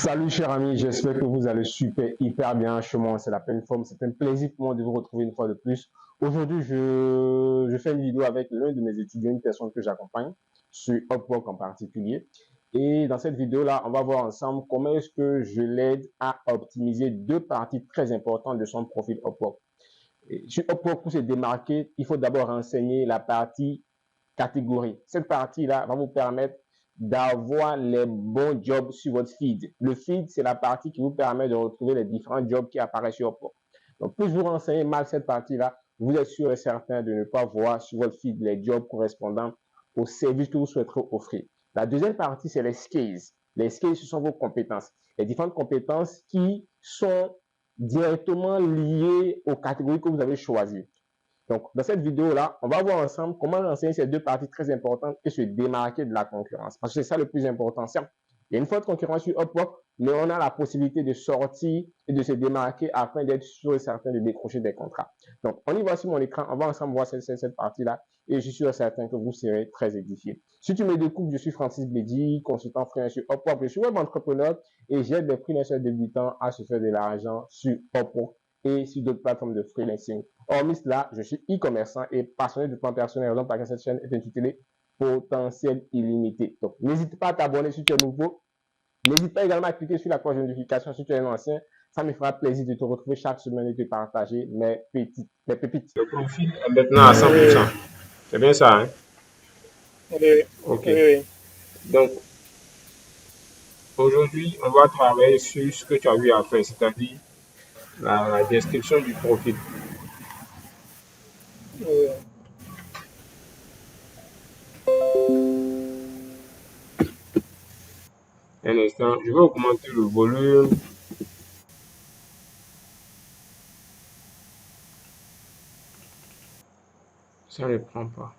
Salut cher ami, j'espère que vous allez super, hyper bien chez moi, c'est la pleine forme, c'est un plaisir pour moi de vous retrouver une fois de plus. Aujourd'hui, je fais une vidéo avec l'un de mes étudiants, une personne que j'accompagne, sur Upwork en particulier. Et dans cette vidéo-là, on va voir ensemble comment est-ce que je l'aide à optimiser deux parties très importantes de son profil Upwork. Et sur Upwork, pour se démarquer, il faut d'abord renseigner la partie catégorie. Cette partie-là va vous permettre d'avoir les bons jobs sur votre feed. Le feed, c'est la partie qui vous permet de retrouver les différents jobs qui apparaissent sur Upwork. Donc, plus vous renseignez mal cette partie-là, vous êtes sûr et certain de ne pas voir sur votre feed les jobs correspondant aux services que vous souhaiterez offrir. La deuxième partie, c'est les skills. Les skills, ce sont vos compétences. Les différentes compétences qui sont directement liées aux catégories que vous avez choisies. Donc, dans cette vidéo-là, on va voir ensemble comment renseigner ces deux parties très importantes et se démarquer de la concurrence. Parce que c'est ça le plus important. Certes, il y a une forte concurrence sur Upwork, mais on a la possibilité de sortir et de se démarquer afin d'être sûr et certain de décrocher des contrats. Donc, on y va sur mon écran. On va ensemble voir cette partie-là et je suis sûr et certain que vous serez très édifiés. Si tu me découvres, je suis Francis Bédi, consultant freelance sur Upwork. Je suis web entrepreneur et j'aide les freelancers débutants à se faire de l'argent sur Upwork et sur d'autres plateformes de freelancing. Hormis cela, je suis e-commerçant et passionné de plan personnel, raison pour laquelle cette chaîne est intitulée Potentiel illimité. Donc, n'hésite pas à t'abonner si tu es nouveau. N'hésite pas également à cliquer sur la cloche de notification si tu es un ancien. Ça me fera plaisir de te retrouver chaque semaine et de partager mes pépites. Le profil est maintenant à 100%. C'est bien ça, hein? Oui, Ok. oui, oui. Donc, aujourd'hui, on va travailler sur ce que tu as eu à faire, c'est-à-dire la description du profil. Oui. Un instant, je vais augmenter le volume. Ça ne prend pas.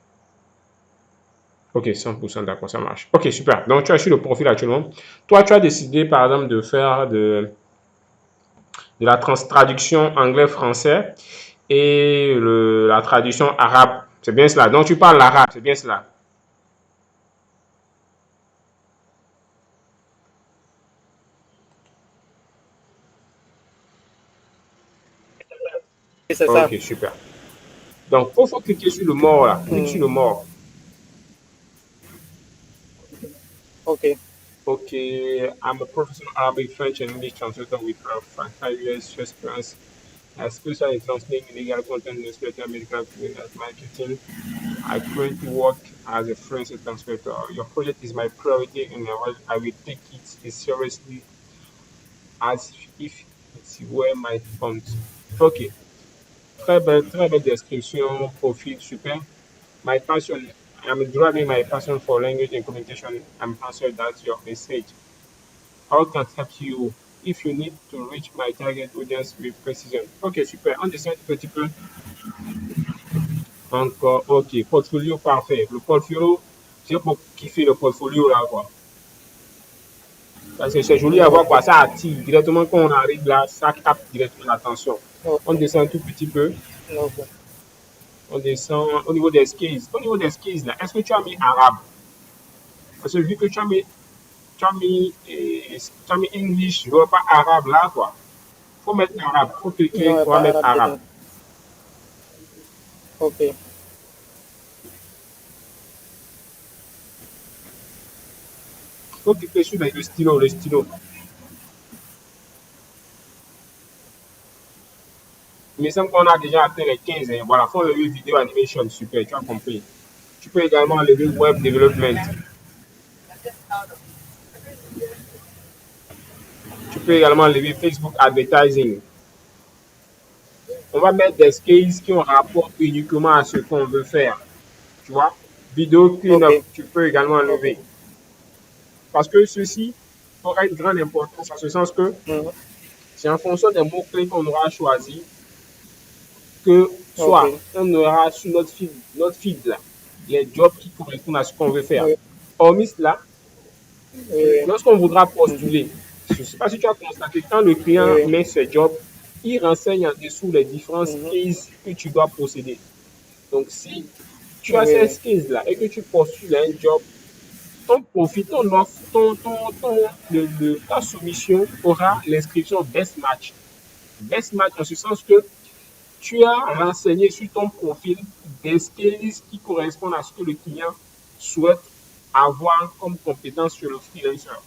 Ok, 100%, d'accord, ça marche. Ok, super. Donc, tu as sur le profil actuellement. Toi, tu as décidé, par exemple, de faire de la traduction anglais-français et la traduction arabe. C'est bien cela. Donc, tu parles l'arabe, c'est bien cela. Et c'est ça. Ok, super. Donc, il faut cliquer sur le mort là. Clique sur le mort. OK. Okay, I'm a professional Arabic, French, and English translator with 5 years experience, especially in translating legal content, newsletter, medical clinical marketing. I currently work as a freelance translator. Your project is my priority, and I will take it as seriously as if it were my fund. Ok, très belle description, profil, super. My passion, I'm driving my passion for language and communication. I'm answered that your message. How can I help you if you need to reach my target audience with precision? Ok, super. On descend un petit peu. Encore, ok. Portfolio parfait. Le portfolio, j'ai beaucoup kiffé le portfolio là, quoi. Parce que c'est joli à voir, quoi. Ça attire directement quand on arrive là, ça capte directement l'attention. On OK. descend un tout petit peu. OK. On descend au niveau des skills. Au niveau des skills là, est-ce que tu as mis arabe? Parce que vu que tu as mis English, je vois pas arabe là, quoi. Faut mettre arabe. Faut cliquer, Non, on va pas mettre arabe arabe. dedans. OK. Faut cliquer sur le stylo, le stylo. Il me semble qu'on a déjà atteint les 15. Hein. Voilà, faut lever vidéo animation, super, tu as compris. Tu peux également lever web development. Tu peux également lever Facebook advertising. On va mettre des skills qui ont rapport uniquement à ce qu'on veut faire. Tu vois, vidéo clean-up, OK. tu peux également OK. lever. Parce que ceci aura une grande importance en ce sens que Mhm. c'est en fonction des mots-clés qu'on aura choisi que soit OK. on aura sur notre feed là, les jobs qui correspondent à ce qu'on veut faire. Oui. Hormis cela, Oui. lorsqu'on voudra Mhm. postuler, je ne sais pas si tu as constaté, quand le client Oui. met ses jobs, il renseigne en dessous les différents Mhm. skills que tu dois posséder. Donc, si tu as ces Oui. skills-là et que tu postules à un job, ton profil, ton offre, ta soumission aura l'inscription Best Match. Best Match en ce sens que tu as renseigné sur ton profil des skills qui correspondent à ce que le client souhaite avoir comme compétence sur le freelancer.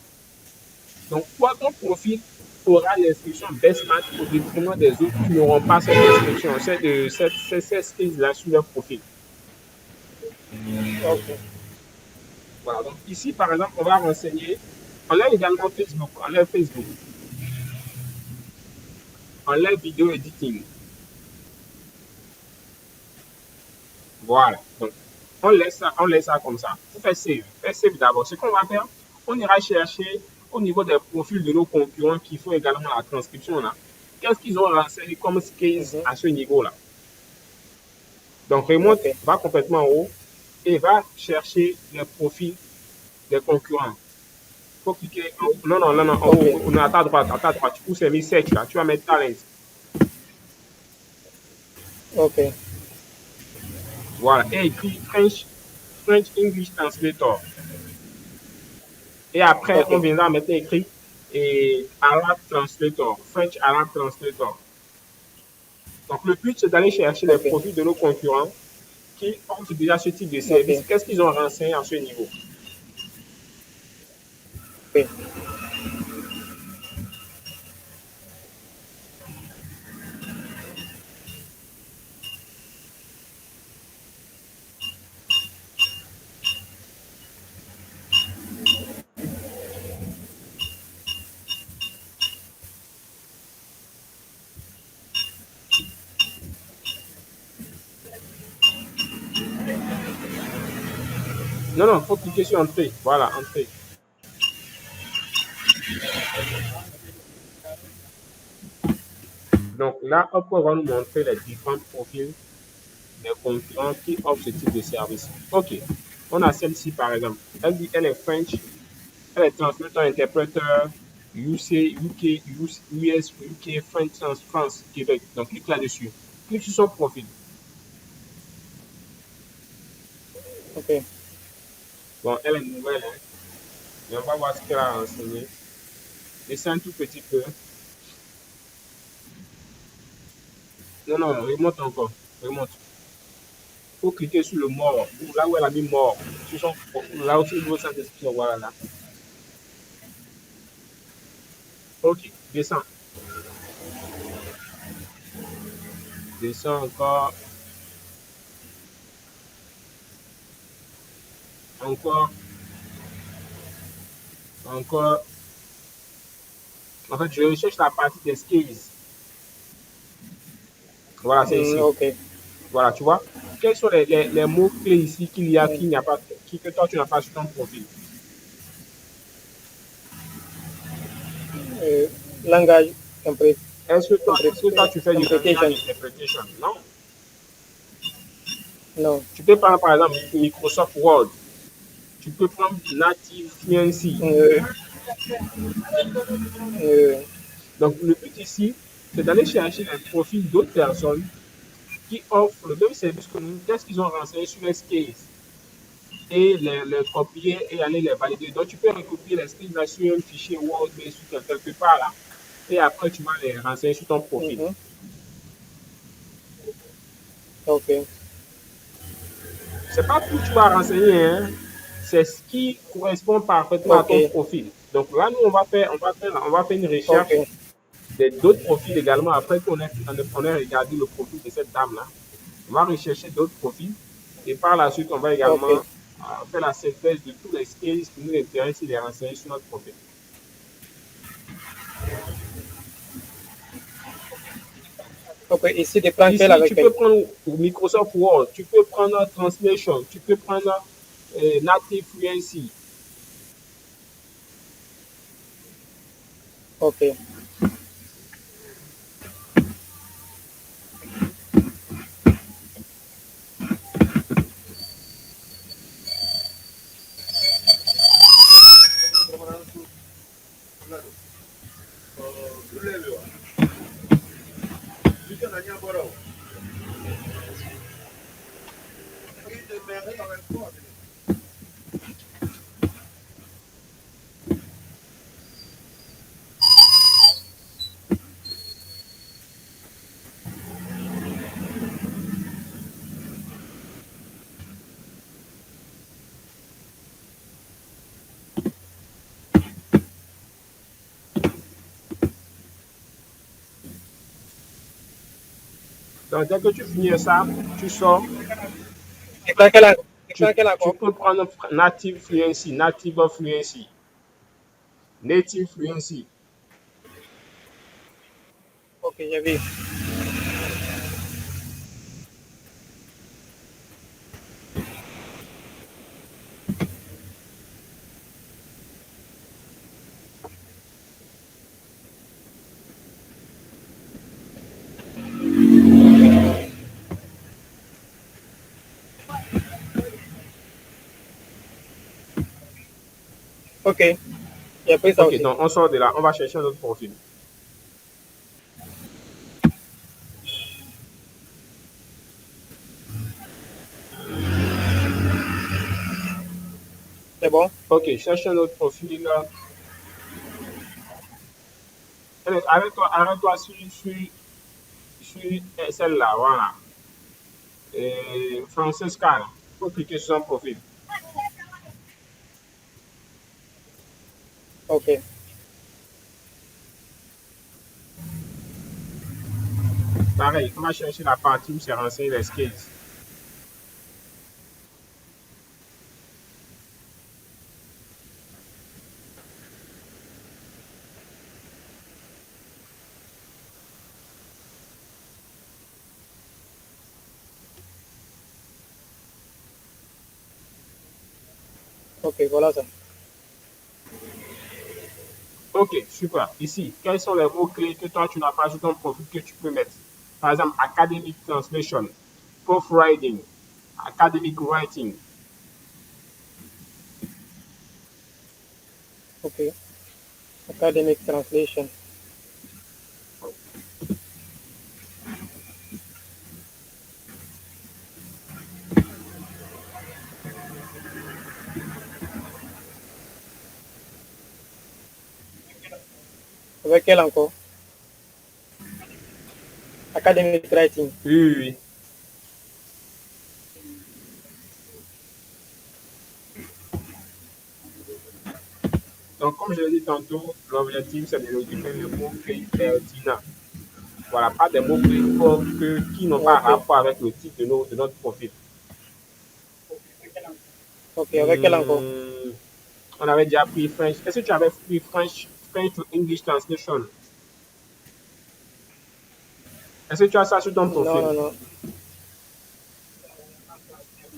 Donc, toi, ton profil aura l'inscription Best Match au détriment des autres qui n'auront pas cette inscription, ces skills-là sur leur profil. Ok. Voilà. Donc, ici, par exemple, on va renseigner. On a également Facebook. On a Facebook. On a vidéo editing. Voilà. Donc, on laisse ça comme ça. Vous faites save. Faites save d'abord. Ce qu'on va faire, on ira chercher au niveau des profils de nos concurrents qui font également la transcription là. Qu'est-ce qu'ils ont renseigné comme skills à ce niveau-là? Donc, remonte, Ok. va complètement en haut et va chercher les profils des concurrents. Faut cliquer en haut. Non, non, à ta droite, tu peux servir search là. Tu vas mettre talent. Ok. Voilà. Et écrit French English Translator. Et après, Ok. on viendra mettre écrit et Arab Translator, French Arab Translator. Donc, le but, c'est d'aller chercher les Ok. profils de nos concurrents qui offrent déjà ce type de service. Ok. Qu'est-ce qu'ils ont renseigné à ce niveau? Ok. Non, non, il faut cliquer sur Entrée. Voilà, Entrée. Donc là, hop, on va nous montrer les différents profils des concurrents qui offrent ce type de service. OK. On a celle-ci, par exemple. Elle dit elle est French, elle est translator, interpréteur, UK, US, UK, France, Québec. Donc, clique là-dessus. Clique sur son profil. Ok. Bon, elle est nouvelle, hein. Mais on va voir ce qu'elle a renseigné. Descends un tout petit peu. Non, non, remonte encore. Remonte. Il faut cliquer sur le mort. Là où elle a mis mort. Sur son, là où il doit s'en description. Voilà, là. OK, descends. Descends encore. Encore. Encore. En fait, je recherche la partie des skills. Voilà, c'est ici. Ok. Voilà, tu vois. Quels sont les mots-clés ici qu'il y a, qu'il n'y a pas, que toi tu n'as pas sur ton profil? Langage Est-ce que toi tu fais du interpretation. language interpretation? Non. Non. Tu peux prendre par exemple Microsoft Word. Tu peux prendre Native Fluency. Donc, le but ici, c'est d'aller chercher les profils d'autres personnes qui offrent le même service que nous. Qu'est-ce qu'ils ont renseigné sur les skills? Et les copier et aller les valider. Donc, tu peux recopier les skills là sur un fichier Word, mais sur quelque part là. Et après, tu vas les renseigner sur ton profil. Ok. C'est pas tout que tu vas renseigner, hein. C'est ce qui correspond parfaitement à ton profil. Donc là, nous, on va faire une recherche d'autres profils également. Après qu'on ait regardé le profil de cette dame-là, on va rechercher d'autres profils. Et par la suite, on va également faire la synthèse de tous les skills qui nous intéressent et les renseigner sur notre profil. Ok, ici, des plans Ici, tu peux prendre Microsoft Word, tu peux prendre Translation, tu peux prendre Native Fluency. Ok. Donc, dès que tu finis ça, tu sors, Déclencher tu l'accord. peux prendre Native Fluency, Native Fluency, Native Fluency. Ok, j'ai vu. Ok, j'ai pris ça Ok, aussi. donc on sort de là, on va chercher un autre profil. C'est bon? Ok, cherche un autre profil. Arrête-toi sur celle-là, voilà. Francesca, il faut cliquer sur son profil. Ok, Pareil, on va chercher la partie où c'est renseigné les skills. ok, voilà ça. Ok, super. Ici, quels sont les mots-clés que toi, tu n'as pas sur ton profil que tu peux mettre? Par exemple, academic translation, proof writing, academic writing. Ok, academic translation. Avec quel encore? Academic writing. Oui, oui, oui. Donc, comme je l'ai dit tantôt, l'objectif, c'est de recruter le mot-clé pertinent. Voilà, pas des mots-clés qui n'ont pas Ok, rapport avec le titre de notre profil. ok, avec quel encore? On avait déjà pris French. Est-ce que tu avais pris French to English translation? Est-ce que tu as ça sur ton Non, profil? non, non.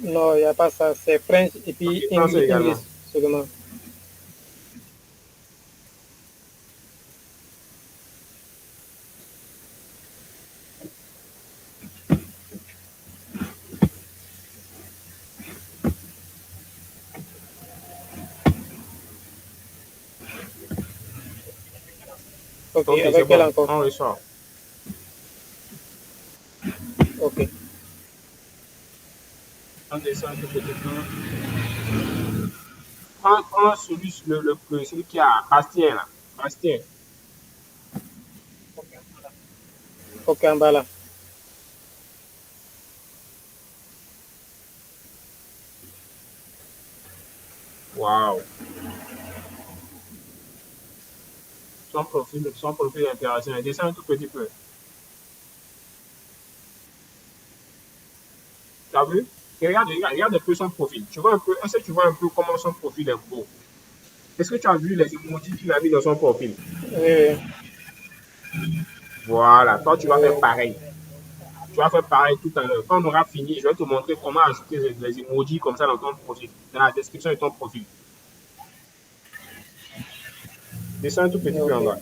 Non, il n'y a pas ça. C'est French et Ok, puis prends ça English également. seulement. Ok, Ok, c'est avec quel bon. encore? On ressort. Ok, On descend un tout petit peu. Prends celui qui a Bastien là. Bastien. ok, en bas là. Waouh. Son profil est intéressant. Descend un tout petit peu. Tu as vu? Et regarde un peu son profil. Tu vois un peu, est-ce que tu vois un peu comment son profil est beau? Est-ce que tu as vu les emojis qu'il a mis dans son profil? Oui, Voilà, toi tu oui, vas faire oui. pareil. Tu vas faire pareil tout à l'heure. Quand on aura fini, je vais te montrer comment ajouter les emojis comme ça dans ton profil, dans la description de ton profil. Descends un tout petit peu en Ok, bas.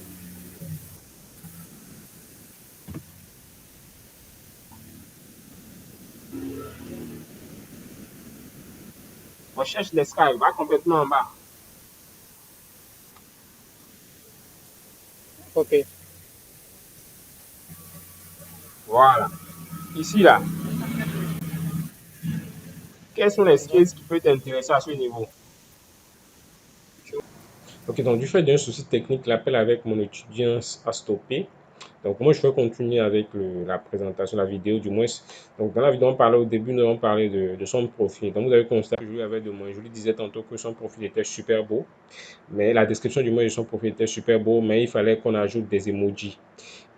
On cherche l'escale, va complètement en bas. ok. Voilà. Ici, là, quels sont les Mhm. skills qui peuvent t'intéresser à ce niveau? Ok, donc du fait d'un souci technique, l'appel avec mon étudiant a stoppé. Donc, moi, je vais continuer avec la présentation, la vidéo du moins. Donc, dans la vidéo, on parlait au début, nous avons parlé de son profil. Donc, vous avez constaté que je lui avais demandé, je lui disais tantôt que son profil était super beau, mais la description du moins de son profil était super beau, mais il fallait qu'on ajoute des emojis.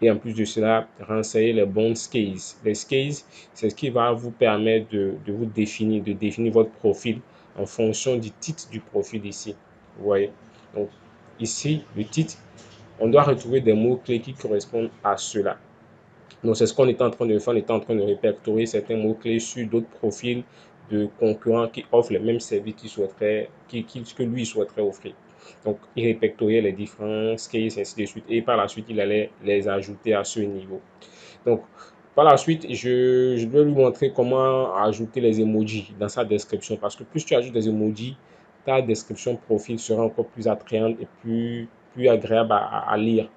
Et en plus de cela, renseigner les bons skills. Les skills, c'est ce qui va vous permettre de vous définir, de définir votre profil en fonction du titre du profil ici. Vous voyez? Donc, ici, le titre, on doit retrouver des mots-clés qui correspondent à cela. Donc, c'est ce qu'on est en train de faire. On est en train de répertorier certains mots-clés sur d'autres profils de concurrents qui offrent les mêmes services que lui souhaiterait offrir. Donc, il répertoriait les différents skills, ainsi de suite. Et par la suite, il allait les ajouter à ce niveau. Donc, par la suite, je vais lui montrer comment ajouter les emojis dans sa description. Parce que plus tu ajoutes des emojis, ta description profil sera encore plus attrayante et plus agréable à lire.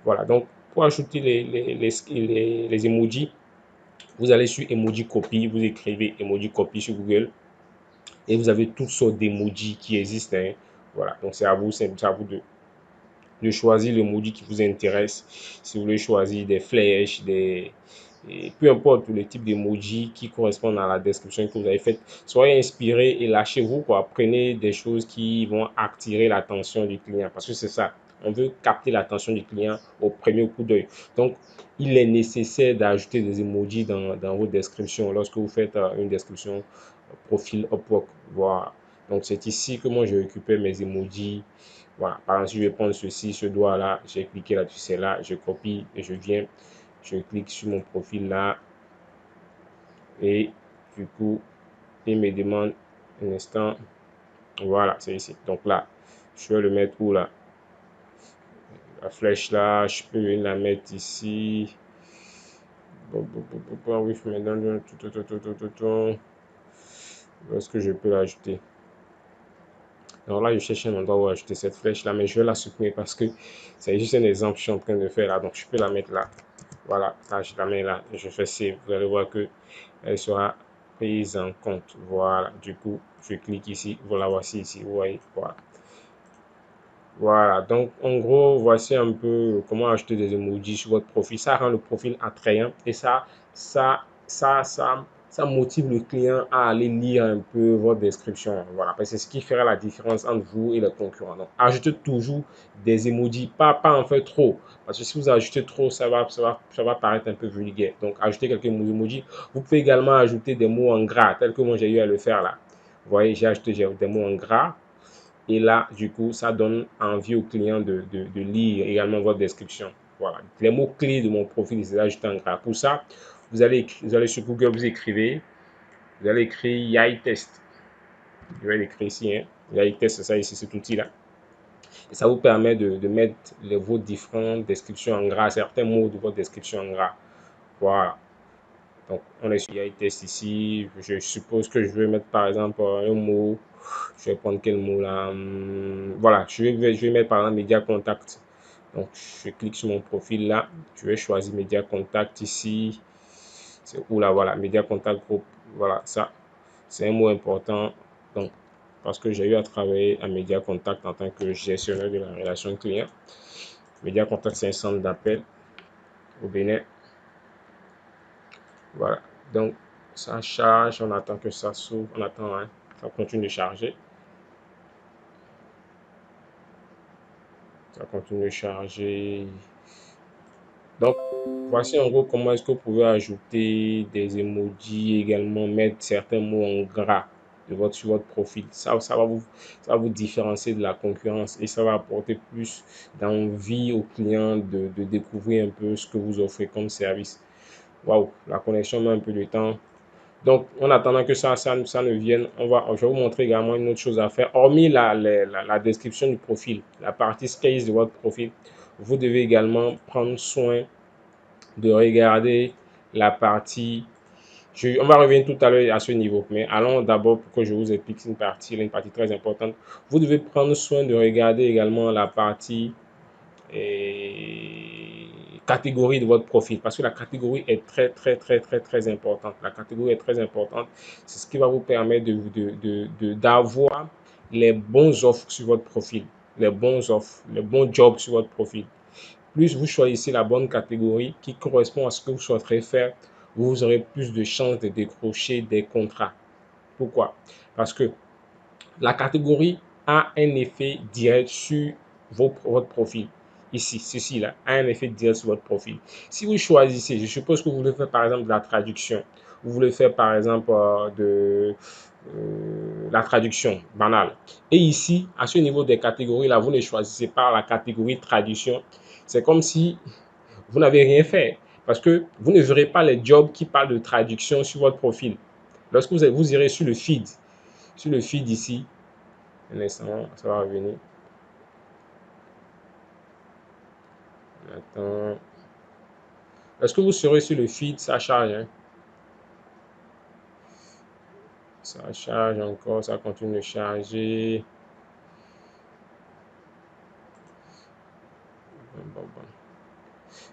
Voilà, donc pour ajouter les emojis, vous allez sur Emoji Copy, vous écrivez Emoji Copy sur Google et vous avez toutes sortes d'emojis qui existent. Hein. Voilà, donc c'est à vous de choisir l'emoji qui vous intéresse. Si vous voulez choisir des flèches, peu importe le type d'emoji qui correspond à la description que vous avez faite, soyez inspiré et lâchez-vous, quoi. Prenez des choses qui vont attirer l'attention du client parce que c'est ça. On veut capter l'attention du client au premier coup d'œil. Donc, il est nécessaire d'ajouter des emojis dans vos descriptions lorsque vous faites une description profil Upwork. Voilà. Donc, c'est ici que moi, je récupère mes emojis. Voilà, par exemple, si je vais prendre ceci, ce doigt-là, j'ai cliqué là-dessus, c'est là, je copie et je viens, je clique sur mon profil là et du coup, il me demande un instant, voilà, c'est ici. Donc là, je vais le mettre où là? La flèche là, je peux la mettre ici. Oui, je me donne tout. Où est-ce que je peux l'ajouter? Alors là, je cherche un endroit où ajouter cette flèche là, mais je vais la supprimer parce que c'est juste un exemple que je suis en train de faire là. Donc, je peux la mettre là. Voilà, là, je la mets là. Je fais save. Vous allez voir que elle sera prise en compte. Voilà, du coup, je clique ici. Vous la voici ici. Vous voyez, voilà. Voilà, donc en gros, voici un peu comment ajouter des emojis sur votre profil. Ça rend le profil attrayant et ça motive le client à aller lire un peu votre description. Voilà, parce que c'est ce qui fera la différence entre vous et les concurrents. Donc, ajoutez toujours des emojis, pas en faire trop. Parce que si vous ajoutez trop, ça va paraître un peu vulgaire. Donc, ajoutez quelques emojis. Vous pouvez également ajouter des mots en gras, tel que moi j'ai eu à le faire là. Vous voyez, j'ai ajouté des mots en gras. Et là, du coup, ça donne envie au client de lire également votre description. Voilà. Les mots-clés de mon profil, c'est là juste en gras. Pour ça, vous allez sur Google, vous allez écrire YAI Test. Je vais l'écrire ici. Hein. YAI Test, c'est ça ici, cet outil-là. Et ça vous permet de mettre vos différentes descriptions en gras, certains mots de votre description en gras. Voilà. Donc, on est sur YAI Test ici. Je suppose que je vais mettre par exemple un mot. Je vais prendre quel mot là? Voilà, je vais mettre par exemple Média Contact. Donc, je clique sur mon profil là. Je vais choisir Média Contact ici. C'est où là? Voilà, Média Contact Group. Voilà, ça, c'est un mot important. Donc, parce que j'ai eu à travailler à Média Contact en tant que gestionnaire de la relation client. Média Contact, c'est un centre d'appel au Bénin. Voilà, donc ça charge, on attend que ça s'ouvre, on attend, hein, ça continue de charger. Ça continue de charger. Donc, voici en gros comment est-ce que vous pouvez ajouter des emojis, également mettre certains mots en gras sur votre profil. Ça va vous différencier de la concurrence et ça va apporter plus d'envie aux clients de découvrir un peu ce que vous offrez comme service. Waouh, la connexion met un peu de temps. Donc, en attendant que ça ne vienne, je vais vous montrer également une autre chose à faire. Hormis la description du profil, la partie skills de votre profil, vous devez également prendre soin de regarder la partie. On va revenir tout à l'heure à ce niveau, mais allons d'abord pour que je vous explique une partie très importante. Vous devez prendre soin de regarder également la partie catégorie de votre profil parce que la catégorie est très importante. La catégorie est très importante. C'est ce qui va vous permettre d'avoir les bons offres sur votre profil, les bons offres, les bons jobs sur votre profil. plus vous choisissez la bonne catégorie qui correspond à ce que vous souhaiterez faire, vous aurez plus de chances de décrocher des contrats. Pourquoi? Parce que la catégorie a un effet direct sur votre profil. Ici, ceci là, a un effet direct sur votre profil. Si vous choisissez, je suppose que vous voulez faire par exemple de la traduction, vous voulez faire par exemple de la traduction banale. Et ici, à ce niveau des catégories là, vous ne choisissez pas la catégorie traduction. C'est comme si vous n'avez rien fait. Parce que vous ne verrez pas les jobs qui parlent de traduction sur votre profil. Lorsque vous irez sur le feed ici, un instant, ça va revenir. Attends. Est-ce que vous serez sur le feed? Ça charge. Hein? Ça charge encore, ça continue de charger. Bon.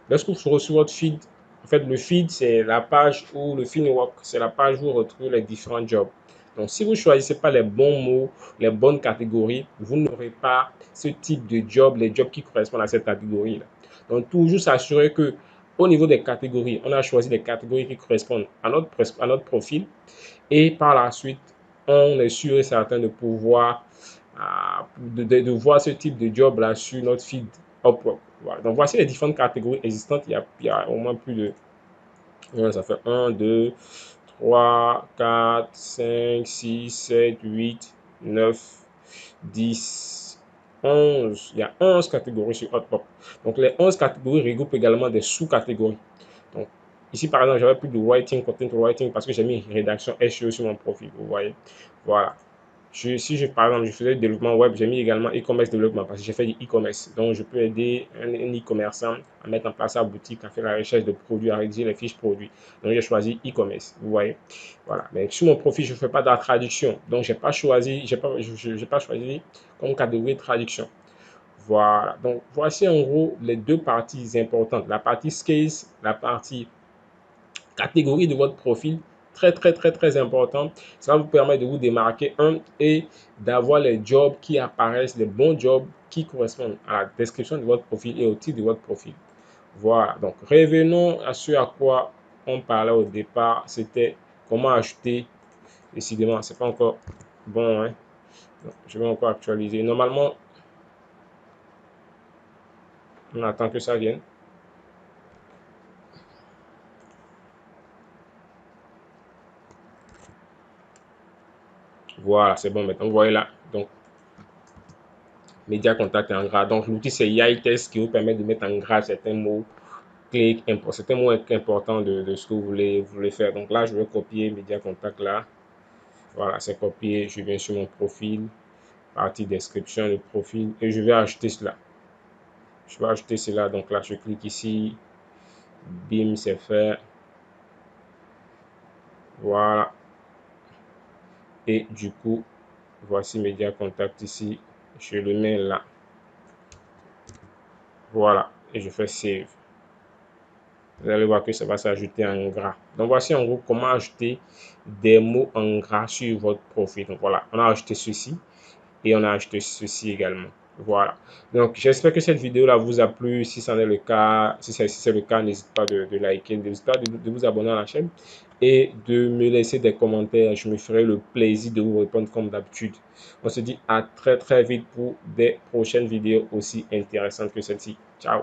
Lorsque vous serez sur votre feed, en fait, le feed, c'est la page où le Finnwork, c'est la page où vous retrouvez les différents jobs. Donc, si vous ne choisissez pas les bons mots, les bonnes catégories, vous n'aurez pas ce type de job, les jobs qui correspondent à cette catégorie-là. Donc, toujours s'assurer que au niveau des catégories, on a choisi des catégories qui correspondent à notre profil. Et par la suite, on est sûr et certain de pouvoir de voir ce type de job-là sur notre feed Upwork. Voilà. Donc, voici les différentes catégories existantes. Il y a au moins plus de... Ça fait 1, 2, 3, 4, 5, 6, 7, 8, 9, 10, 11. Il y a 11 catégories sur Upwork. Donc, les 11 catégories regroupent également des sous-catégories. Donc, ici, par exemple, j'avais plus de writing, content writing, parce que j'ai mis rédaction SEO sur mon profil. Vous voyez. Voilà. Par exemple, je faisais du développement web, j'ai mis également e-commerce développement parce que j'ai fait du e-commerce. Donc, je peux aider un e-commerçant à mettre en place sa boutique, à faire la recherche de produits, à rédiger les fiches produits. Donc, j'ai choisi e-commerce. Vous voyez. Voilà. Mais sur mon profil, je ne fais pas de la traduction. Donc, j'ai pas choisi comme catégorie de traduction. Voilà. Donc, voici en gros les deux parties importantes. La partie skills, la partie catégorie de votre profil. Très important. Ça vous permet de vous démarquer et d'avoir les jobs qui apparaissent, les bons jobs qui correspondent à la description de votre profil et au titre de votre profil. Voilà. Donc, revenons à ce à quoi on parlait au départ. C'était comment ajouter. Décidément, c'est pas encore bon. Hein? Donc, je vais encore actualiser. Normalement, on attend que ça vienne. Voilà, c'est bon maintenant. Vous voyez là. Donc, Média Contact en gras. Donc, l'outil, c'est YTest qui vous permet de mettre en gras certains mots clés, certains mots importants de ce que vous voulez faire. Donc là, je vais copier Média Contact là. Voilà, c'est copié. Je viens sur mon profil, partie description, le profil, et je vais ajouter cela. Je vais ajouter cela. Donc là, je clique ici. Bim, c'est fait. Voilà. Et du coup, voici Média Contact ici. Je le mets là. Voilà. Et je fais Save. Vous allez voir que ça va s'ajouter en gras. Donc, voici en gros comment ajouter des mots en gras sur votre profil. Donc, voilà, on a ajouté ceci et on a ajouté ceci également. Voilà. Donc, j'espère que cette vidéo-là vous a plu. Si c'en est le cas, si c'est le cas, n'hésitez pas de liker, n'hésitez pas de vous abonner à la chaîne et de me laisser des commentaires. Je me ferai le plaisir de vous répondre comme d'habitude. On se dit à très vite pour des prochaines vidéos aussi intéressantes que celle-ci. Ciao.